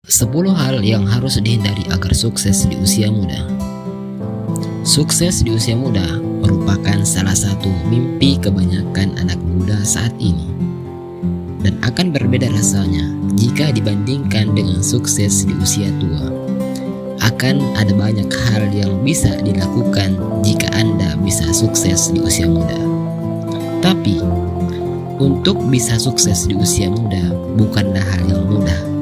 10 hal yang harus dihindari agar sukses di usia muda. Sukses di usia muda merupakan salah satu mimpi kebanyakan anak muda saat ini, dan akan berbeda rasanya jika dibandingkan dengan sukses di usia tua. Akan ada banyak hal yang bisa dilakukan jika Anda bisa sukses di usia muda. Tapi, untuk bisa sukses di usia muda bukanlah hal yang mudah.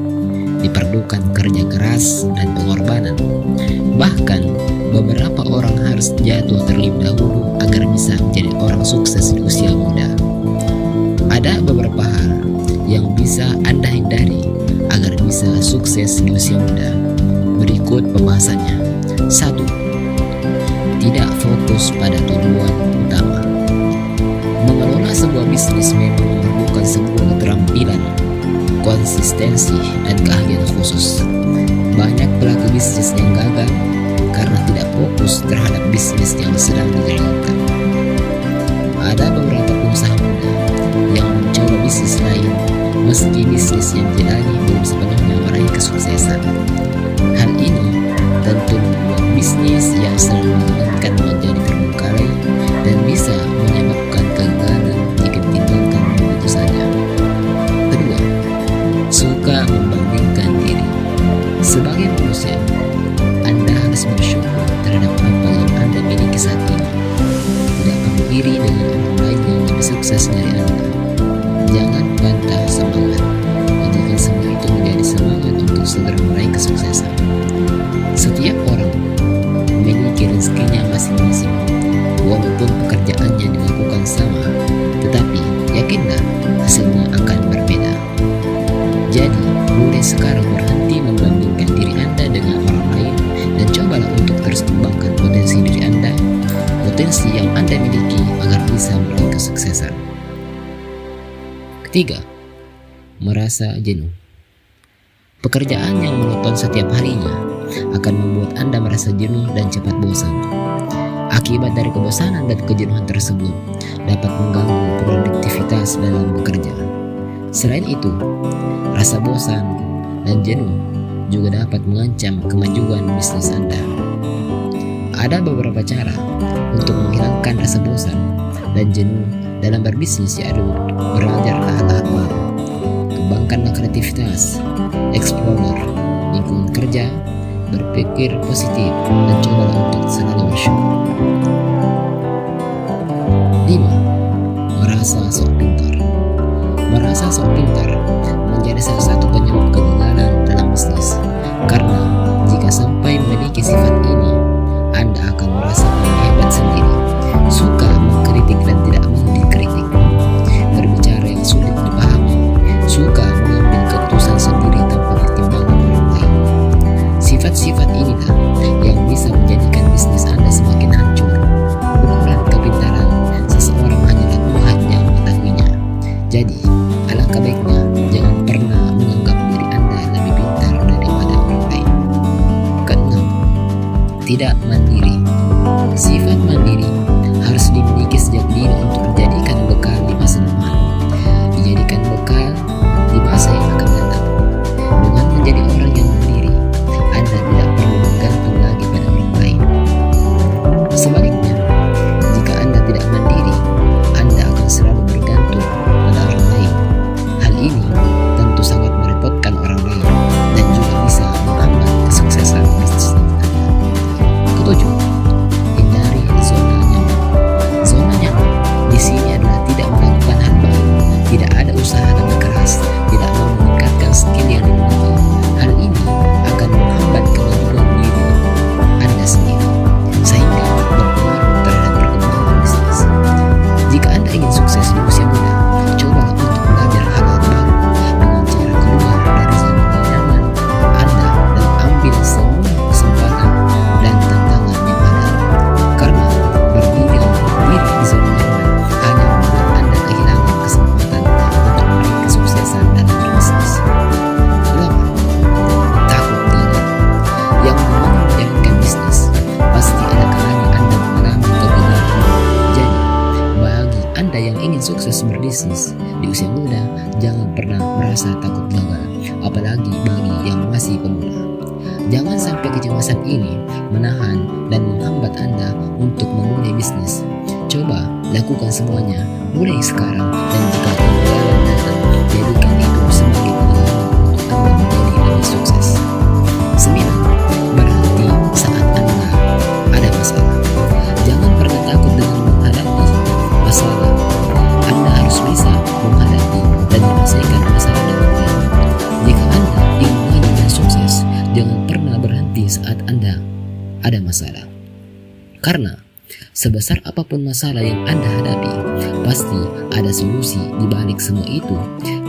Diperlukan kerja keras dan pengorbanan. Bahkan beberapa orang harus jatuh terlebih dahulu agar bisa menjadi orang sukses di usia muda. Ada beberapa hal yang bisa Anda hindari agar bisa sukses di usia muda. Berikut pembahasannya. 1. Tidak fokus pada tujuan utama. Mengelola sebuah bisnis memang memerlukan sebuah keterampilan, konsistensi, dan keahlian khusus. Banyak pelaku bisnis yang gagal karena tidak fokus terhadap bisnis yang sedang dijalankan. Ada beberapa pengusaha muda yang mencoba bisnis lain meski bisnis yang dijalani belum sepenuhnya meraih kesuksesan. Hal ini tentu membuat bisnis yang selalu dijalankan menjadi terbengkalai dan bisa menyebabkan kegagalan jika ditinggalkan begitu saja. Kedua, suka membandingkan diri. Sebagai manusia, Anda harus bersyukur terhadap apa yang Anda miliki saat ini. Tidak kamu iri dengan orang lain yang lebih sukses dari Anda. Jangan bantah semangat, jadikan semua itu menjadi semangat untuk segera meraih kesuksesan. Setiap orang memiliki rezekinya masing-masing, walaupun pekerjaannya dilakukan sama, tetapi yakinlah hasilnya akan berbeda. Jadi, mulai sekarang berhenti membandingkan diri Anda dengan orang lain dan cobalah untuk terus kembangkan potensi diri Anda, potensi yang Anda miliki agar bisa meraih kesuksesan. Ketiga, merasa jenuh. Pekerjaan yang monoton setiap harinya akan membuat Anda merasa jenuh dan cepat bosan. Akibat dari kebosanan dan kejenuhan tersebut dapat mengganggu produktivitas dalam bekerja. Selain itu, rasa bosan dan jenuh juga dapat mengancam kemajuan bisnis Anda. Ada beberapa cara untuk menghilangkan rasa bosan dan jenuh dalam berbisnis, yaitu belajar hal-hal baru, kembangkanlah kreativitas, explore lingkungan kerja, berpikir positif, dan cobalah untuk selalu bersyukur. 5. Merasa sok pintar. Merasa sok pintar menjadi salah satu penyebab kegagalan dalam bisnis. Karena jika sampai memiliki sifat ini, Anda akan merasa paling hebat sendiri, suka mengkritik dan tidak mau dikritik, berbicara yang sulit dipahami, suka mengambil keputusan sendiri tanpa pertimbangan orang lain. Sifat-sifat inilah yang bisa menjadikan bisnis Anda semakin hancur. Ukuran kepintaran seseorang hanyalah Tuhan yang mengetahuinya. Jadi, alangkah baiknya jangan pernah menganggap diri Anda lebih pintar daripada orang lain. Keenam, tidak mandiri. Sifat mandiri harus dimiliki sejak dini untuk dijadikan bekal di masa depan, dijadikan bekal di masa yang akan datang. Dengan menjadi orang yang mandiri, Anda tidak perlu bergantung lagi pada orang lain. Sebaliknya, jika Anda tidak mandiri, Anda akan selalu bergantung pada orang lain. Hal ini tentu sangat merepotkan orang lain dan juga bisa menghambat kesuksesan bisnis Anda. Ketujuh, hindari zona nyaman. Zona nyaman di sini adalah tidak melakukan hal baru, tidak ada usaha lebih keras, tidak mau bagi pemula. Jangan sampai kecemasan ini menahan dan menghambat Anda untuk memulai bisnis. Coba lakukan semuanya mulai sekarang, dan jika kegagalan datang, jadikan itu sebagai pengalaman untuk Anda menjadi lebih sukses. 9. Berhenti saat Anda ada masalah. Jangan pernah takut dengan menghadapi masalah. Anda harus bisa menghadapi dan menyelesaikan masalah dengan baik. Jika Anda ingin maju dan sukses, jangan pernah berhenti saat Anda ada masalah. Karena sebesar apapun masalah yang Anda hadapi, pasti ada solusi di balik semua itu.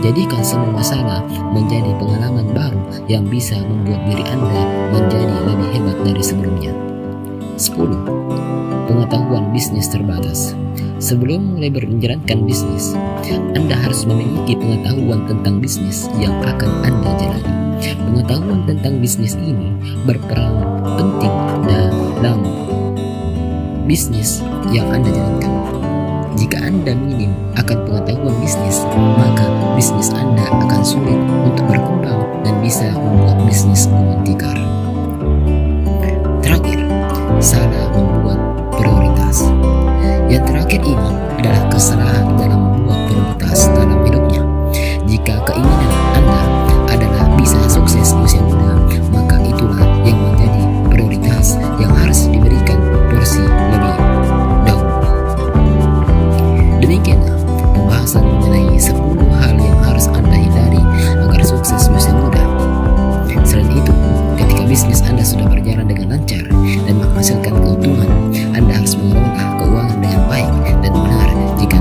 Jadikan semua masalah menjadi pengalaman baru yang bisa membuat diri Anda menjadi lebih hebat dari sebelumnya. 10. Pengetahuan bisnis terbatas. Sebelum mulai menjalankan bisnis, Anda harus memiliki pengetahuan tentang bisnis yang akan Anda jalani. Pengetahuan tentang bisnis ini berperan penting dalam bisnis yang Anda jalankan. Jika Anda minim akan pengetahuan bisnis, maka bisnis Anda akan sulit untuk berkembang dan bisa membuat bisnis gulung tikar. Terakhir, salah membuat prioritas. Yang terakhir ini adalah kesalahan dalam membuat prioritas dalam hidupnya. Jika keinginan Anda adalah bisa sukses di usia muda, maka itulah yang menjadi prioritas yang harus diberikan porsi lebih dahulu. Demikianlah pembahasan mengenai 10 hal yang harus Anda hindari agar sukses di usia muda. Selain itu, ketika bisnis Anda sudah berjalan dengan lancar dan menghasilkan keuntungan, Anda harus mengelola keuangan dengan baik dan benar. Jika